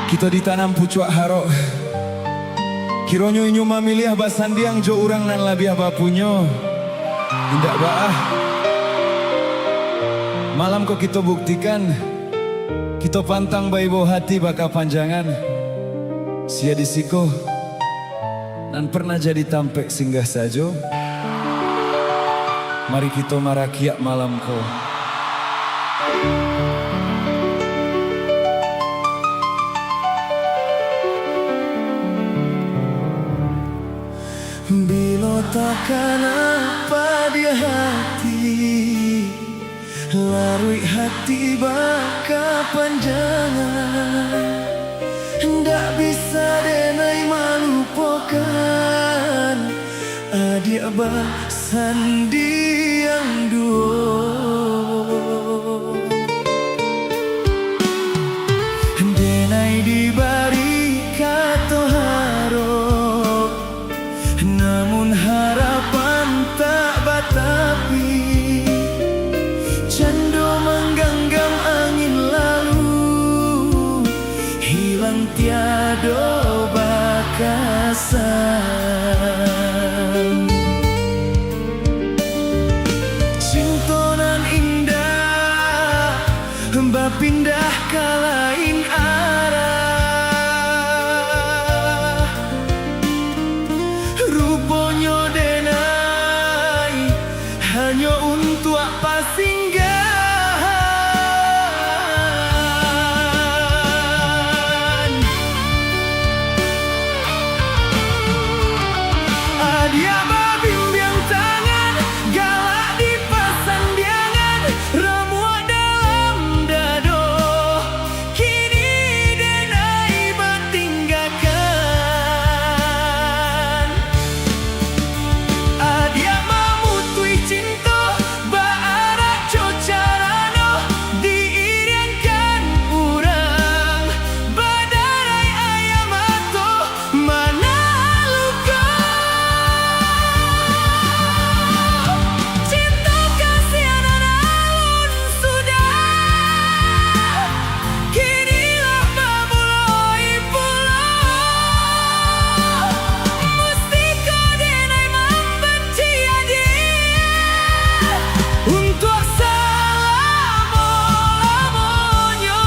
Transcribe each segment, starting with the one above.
Kita ditanam pucuak harok Kironyo inyo mamilih basandiang jo urang nan labiah bapunyo Indak baah Malam kok kita buktikan Kita pantang baibo hati baka panjangan Sia disiko Nan pernah jadi tampek singgah sajo Mari kita marakiak malam ko Bila takkan apa dia hati Larui hati baka panjangan Ndak bisa denai malupakan Adik basandiang duo Denai dibari kato harap Namun harapan tak batapi Cando menggenggam angin lalu Hilang tiado bakasan Cintonan indah Mbak pindah ke lain arah Rupanya denai Hanya untuk apa singgahan Adia babimbiang tangan Galak di pasandiangan Ramuan dalam dado Kini denai bertinggalkan Adia mamutui cinta Baarak cocarano Diiriankan urang Badarai ayam atau mana luka Cinta kasihanan alun sudah Kinilah memulai pulau Mesti kau denai membenci adik Untuk selama-lamanya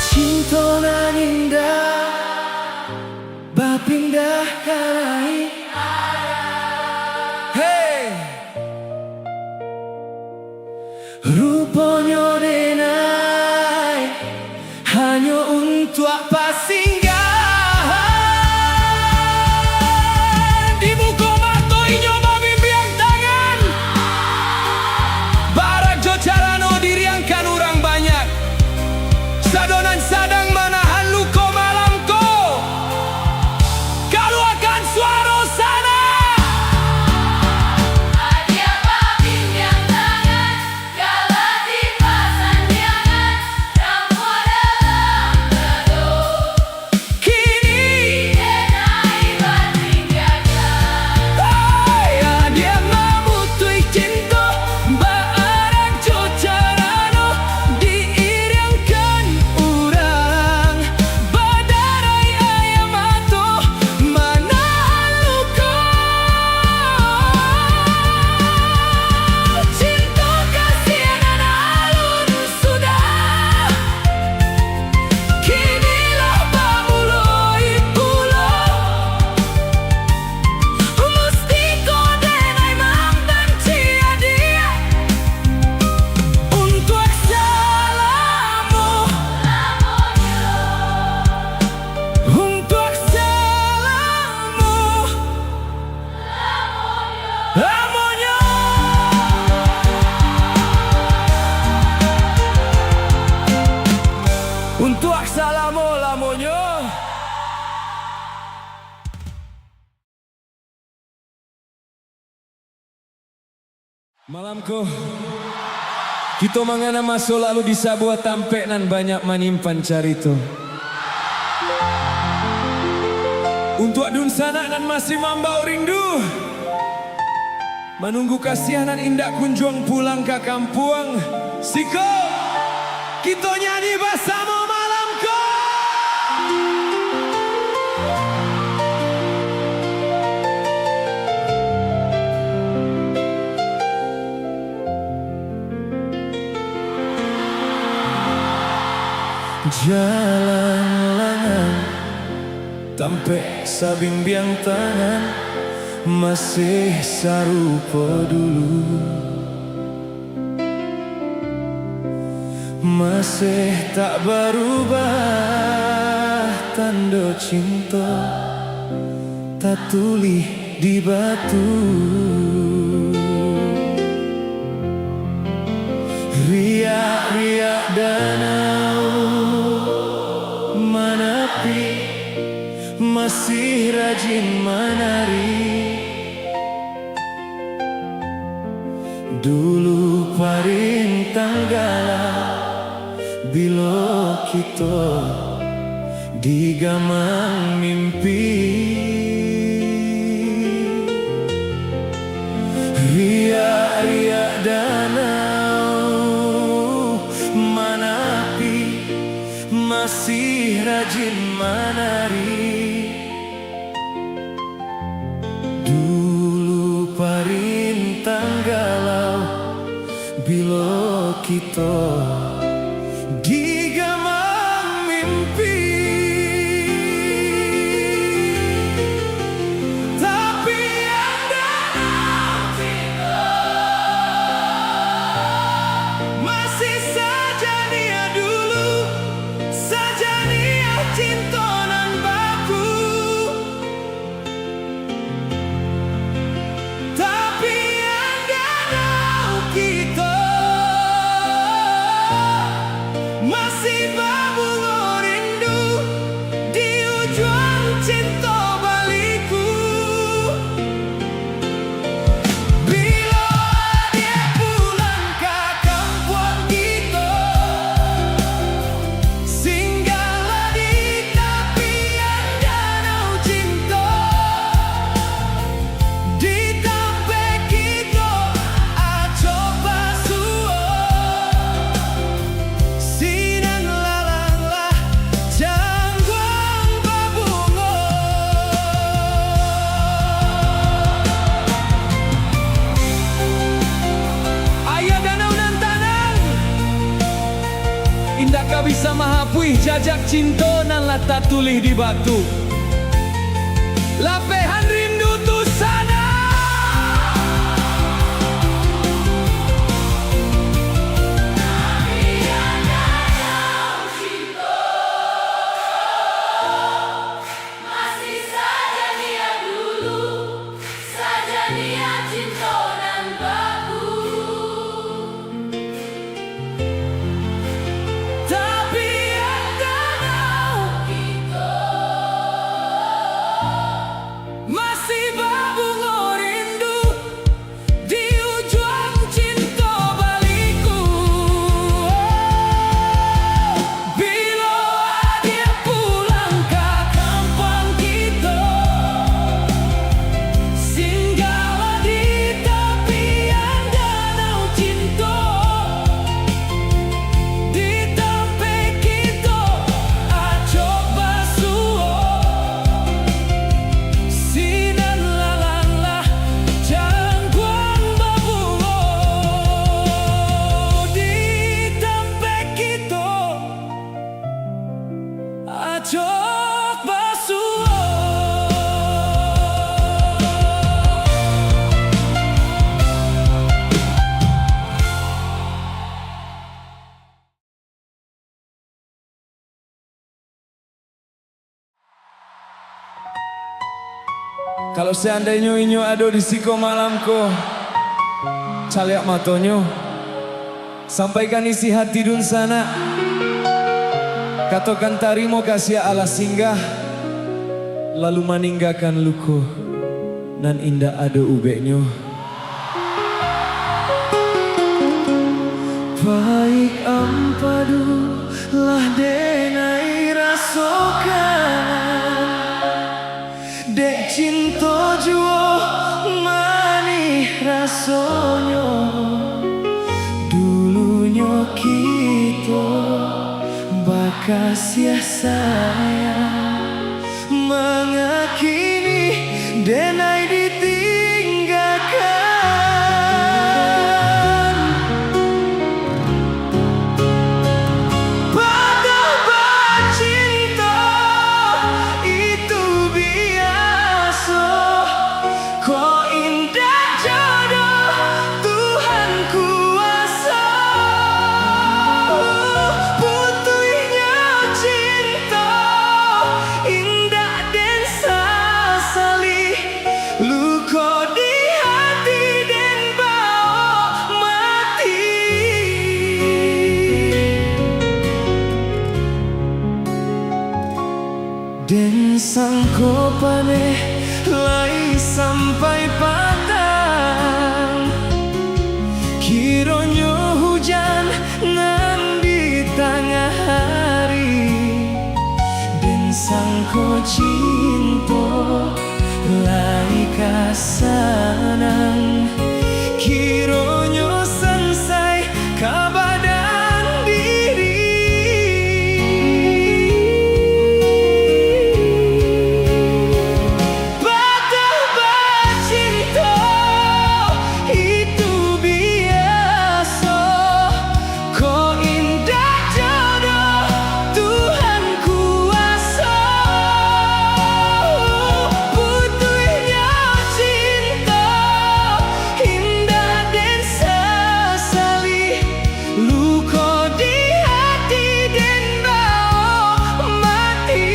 Cintonan indah Bapindah ke lain Hey Rupanya denai Hanya untuk apa singgahan Di buku mato inyo babimbiang tangan Barak jo carano diriangkan orang banyak Sadonan sadang manahan luko malamko Kalau akan suara sana Adia babimbiang tangan Galak di pasandiangan Malamku kita mangana masuk lalu di sebuah tampek nan banyak manimpan carito. Untuk adun sana nan masih mambau rindu, menunggu kasihanan indah kunjung pulang ke kampung. Siko, kita nyanyi bersama malamku. Jalan lengan tampek sabimbiang tangan masih sarupa dulu, masih tak berubah tanda cinta tak tulis di batu. Riak-riak danau menepi masih rajin menari. Dulu parintang galau bila kita digamang mimpi. Riak-riak danau menepi masih rajin menari. Dulu parintang galau bila kita digamang mimpi. Tapi anda masih saja dia dulu, saja dia cinta nan baku. Tapi anda tahu kita masih berbunga rindu di ujung cinta baliku. Bila dia pulang ke kampung kita, singgahlah di tepian danau cinta. Di tampek kita coba suo, sinan lalanglah jangwang berbunga. Ayah danau nan tanang, indah kau bisa mahapui jajak cinta nan lata tulih di batu. Lapehan rindu tu sana. Masih saja dia dulu, saja dia cinta dan baku. Tapi anda tahu Kita masih berbunga rindu di ujung cinta baliku. Bila dia pulang ke kampung kita, singgahlah di tepian danau cinta. Di tampek kita coba suo, sinan lalanglah jangwang berbunga. Di tampek kita coba suo. Kalau seandainya inyo ada di siko malamku, caliak matonyo, sampaikan isi hati dun sana. Katakan tarimo kasih Allah singgah, lalu meninggalkan luku nan indah ada ubeknya. cinta bakasia saya mengakini denai ditinggalkan. Betapa cinta itu biasa, kok indah jodoh Tuhan kuasa. Butuhnya cinta indah dan sasali, luka di hati dan bawa mati. Dan sangko paneh lai sampai patang, kironyo hujan nan di tengah hari. Dan sangko cinta lai kasanang, kironyo selesai kabadan diri. Betapa cinta itu biasa, kok indah jodoh Tuhan kuasa. Butuhnya cinta indah dan sesali, luka di hati dan bawa mati.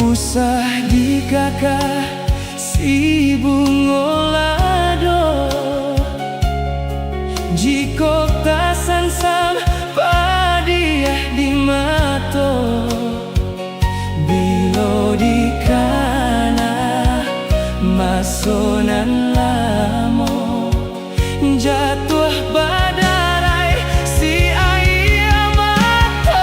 Usah dikakak si bungolado, jika tasan sam padiah di mato, bilo di kana masonan lamo, jatuh badarai si ayah mato.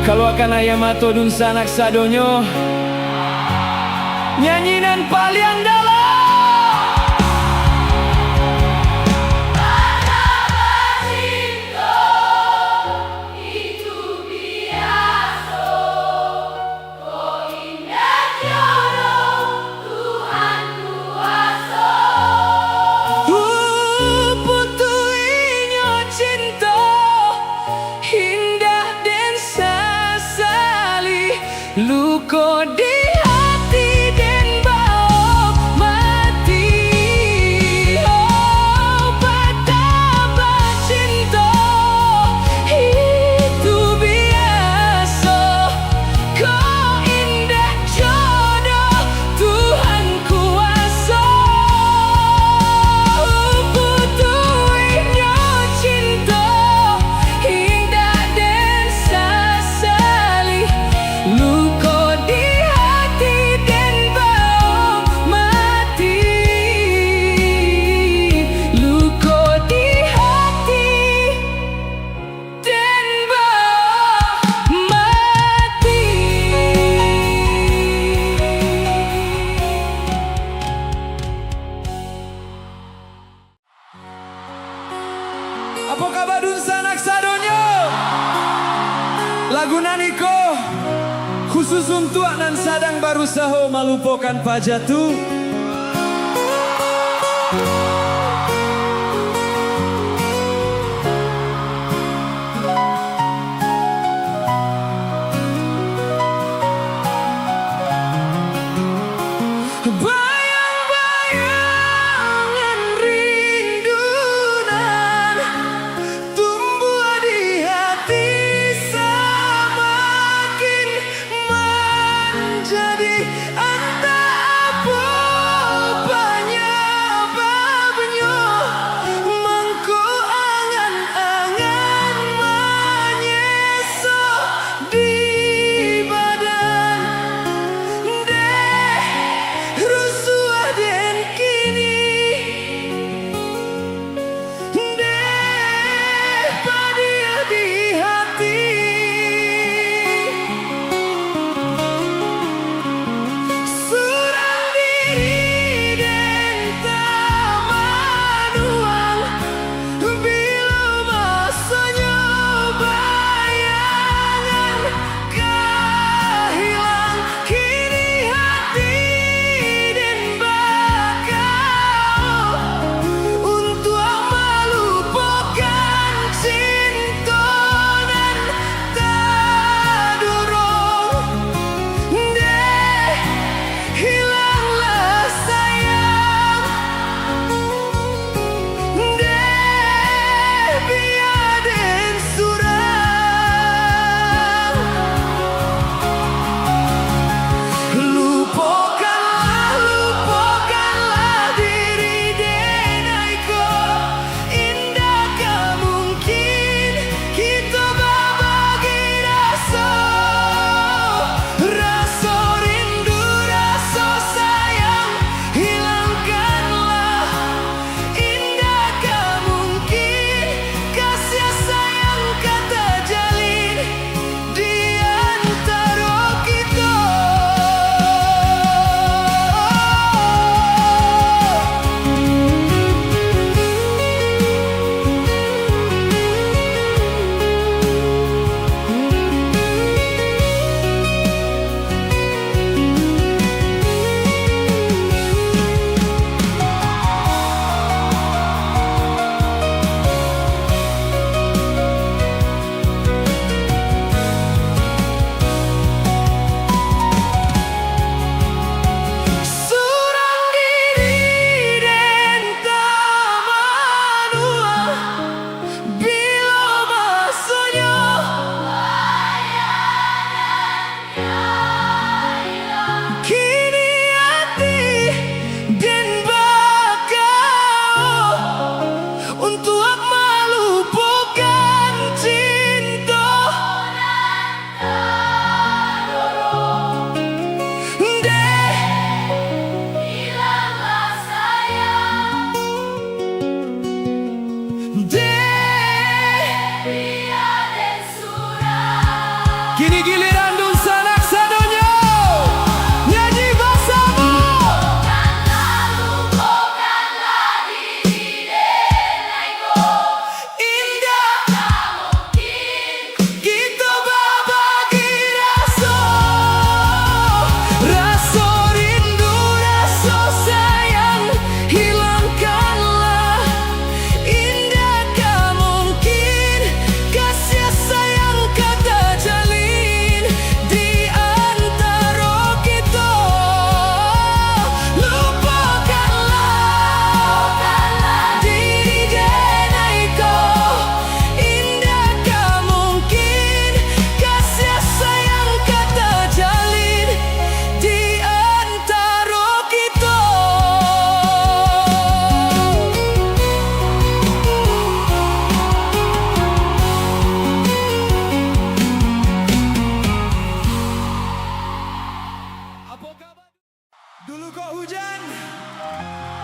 Kalau akan ayam atau dun sanak sadonyo nyanyinan paling dalam. Betapa cinta itu biasa, kok indah jodoh Tuhan kuasa. Butuhnya cinta indah dan sesali, luka di hati dan bawa mati. Oh, betapa cinta itu biasa, kok indah jodoh Tuhan kuasa. Butuhnya cinta indah dan sesali, luka di hati dan bawa mati. Luka di hati dan bawa mati. Apa kabar dun sanak sadonyo? Lagu Naniko khusus untuk nan sadang baru saho malupokan pajatu. Bayang-bayangan rindunan tumbuh di hati, semakin menjadi entah apa banyak babnya.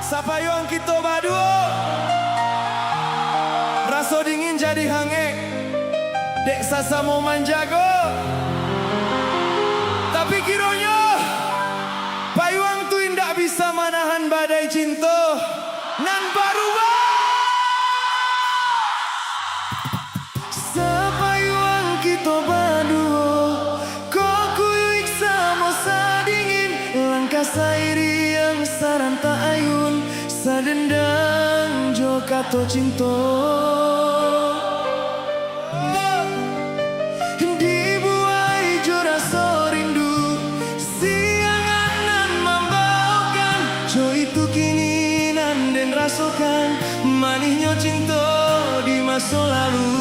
Sapayuang kita baduo raso dingin jadi hangek. Dek sasamo manjago. Tapi kironya payuang tu indak bisa menahan badai cinta. Nan baruba sapayuang kita baduo kokuyuik samo sadingin. Langkah sairi yang saranta ayun sadendang jo kato cinta. Dibuai jo rasa rindu siangan membawakan jo itu keinginan dan rasakan manisnya cinta di masa lalu.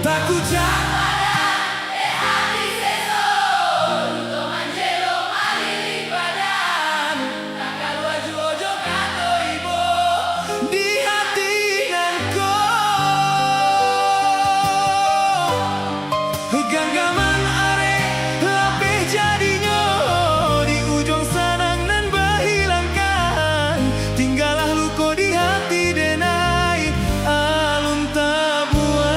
Tak ucap ganggaman are lapeh jadinya di ujung sanang nan bahilangkan. Tinggallah luka di hati denai alun tabuan.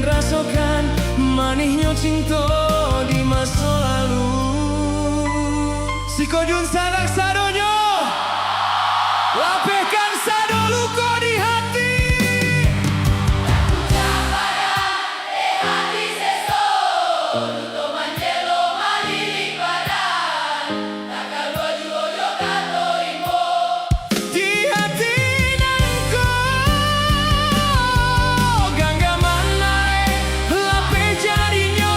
Rasakan manisnya cinta di masa lalu. Si kojun sanak sadonyo lapehkan sado luka di hati. hati seso luto manjelo malili badan takal baju ojo kato imo. Di hati nangko ganggaman nae lapeh jadinya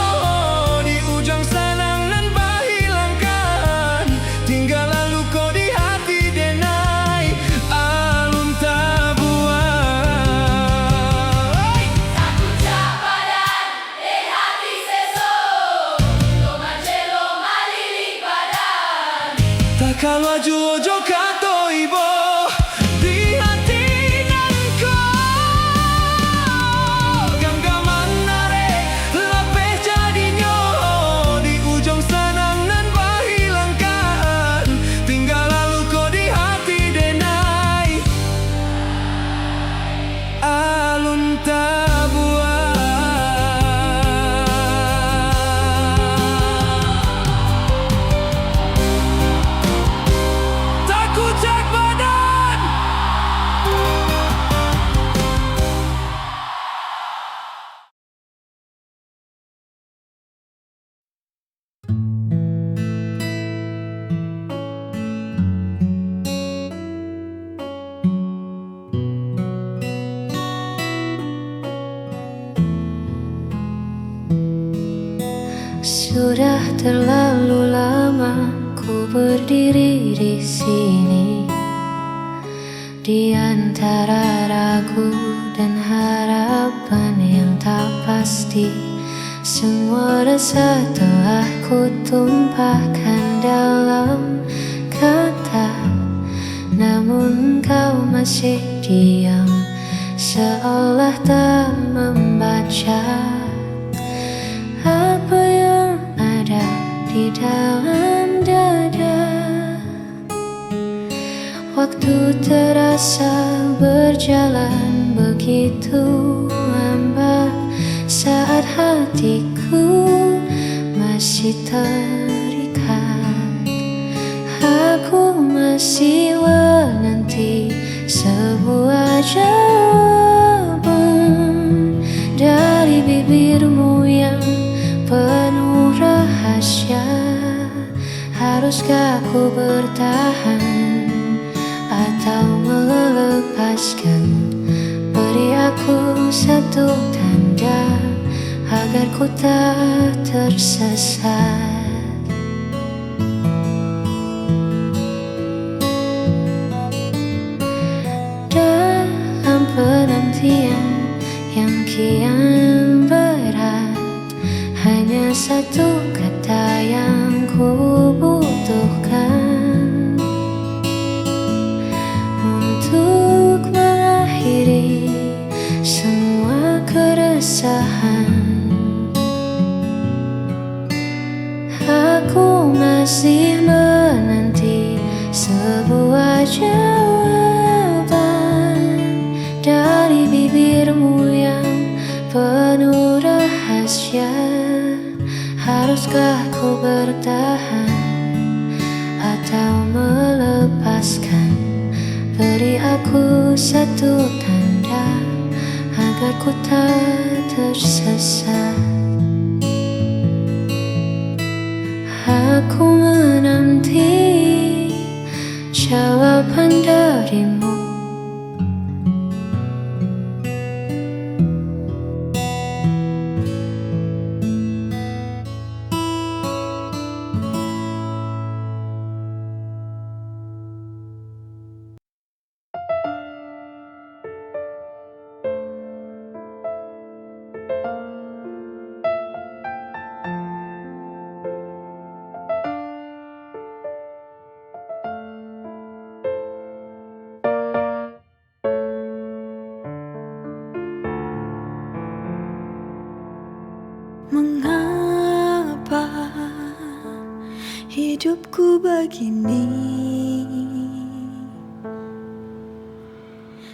di ujung sanang nan bahilangkan. Tinggallah luka di hati denai alun tabuan. Aku capadan hati seso luto manjelo malili badan. Takal waju ojo kato ibo. Di hati nangko ganggaman nare lapeh jadinya di ujung sanang nan bahilangkan. Tinggallah luka di hati denai alun tabuan. Takut cek badan. Sudah terlalu lama ku berdiri di sini, di antara ragu dan harapan yang tak pasti. Semua rasa telah ku tumpahkan dalam kata, namun kau masih diam seolah tak membaca apa yang ada di dalam dada. Waktu terasa berjalan begitu lambat saat hatiku masih terikat. Aku masih menanti sebuah jawaban dari bibirmu yang penuh rahasia. Haruskah ku bertahan atau melepaskan? Beri aku satu tanda. agar ku tak tersesat. Dalam penantian yang kian berat, hanya satu kata yang ku butuhkan untuk mengakhiri semua keresahan. Aku masih menanti sebuah jawaban dari bibirmu yang penuh rahasia. Haruskah ku bertahan atau melepaskan? Beri aku satu tanda agar ku tak tersesat. Aku menanti jawaban darimu. Mengapa hidupku begini?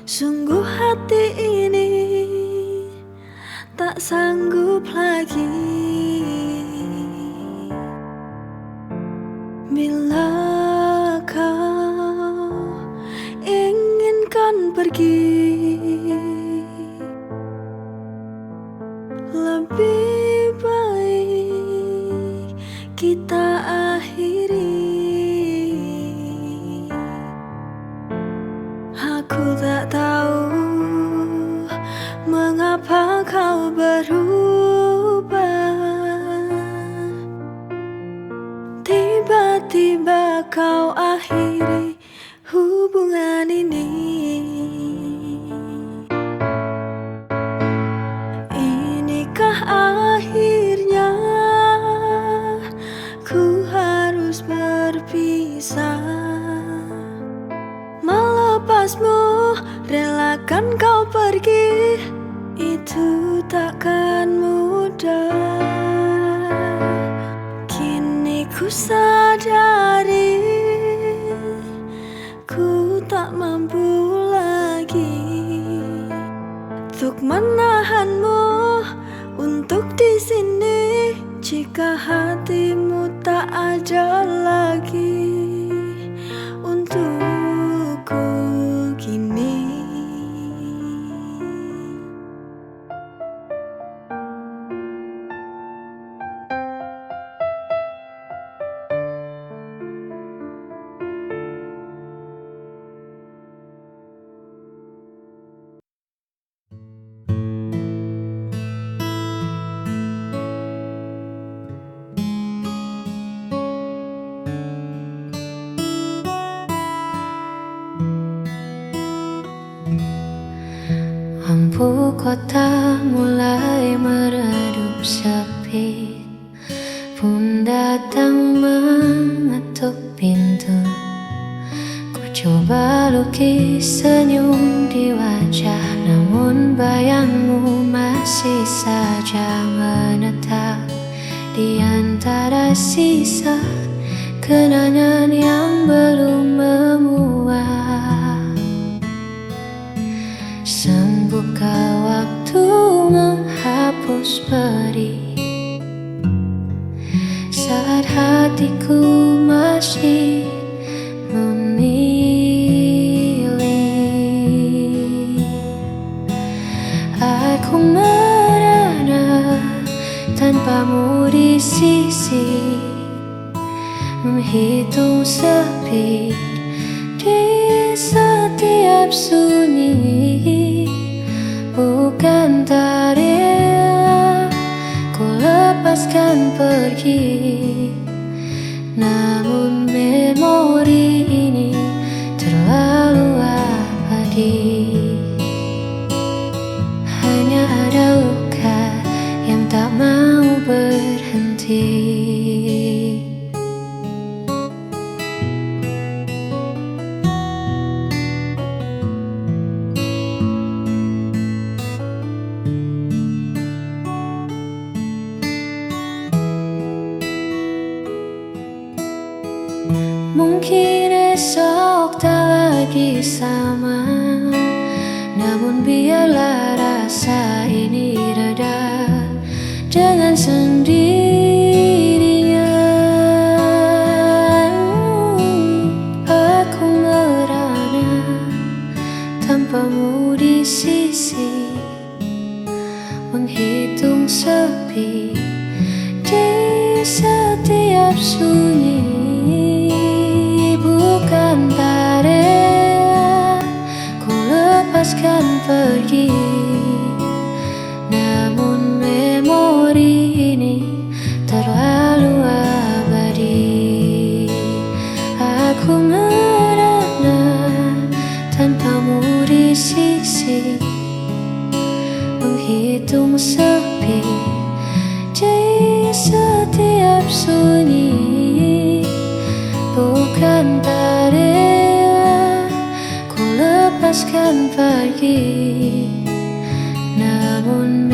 Sungguh hati ini tak sanggup lagi. Bila kau inginkan pergi, lebih baik kita akhiri. Aku tak tahu mengapa kau berubah. Tiba-tiba kau akhiri hubungan ini. Inikah akhirnya ku harus berpisah? Melepasmu, relakan kau pergi, itu takkan mudah. Kini ku sadari ku tak mampu lagi untuk menahanmu untuk di sini. Jika hatimu tak ada lagi untukku kini. Lampu kota mulai meredup sepi, pun datang mengetuk pintu. Ku coba lukis senyum di wajah, namun bayangmu masih saja menetap di antara sisa kenangan yang belum memuak. Buka waktu menghapus perih saat hatiku masih memilih. Aku merana tanpamu di sisi, menghitung sepi di setiap sunyi. Bukan tak rela lepaskan pergi. Namun memori ini terlalu abadi. Hanya ada luka yang tak mau berhenti. Mungkin esok tak lagi sama, namun biarlah rasa ini reda dengan sendirinya. Aku merana tanpamu di sisi, menghitung sepi di setiap sunyi. Bukan tak rela ku lepaskan pergi, namun memori ini terlalu abadi. Aku merana tanpamu di sisi, menghitung sepi di setiap sunyi. Bukan tak rela ku lepaskan pergi, namun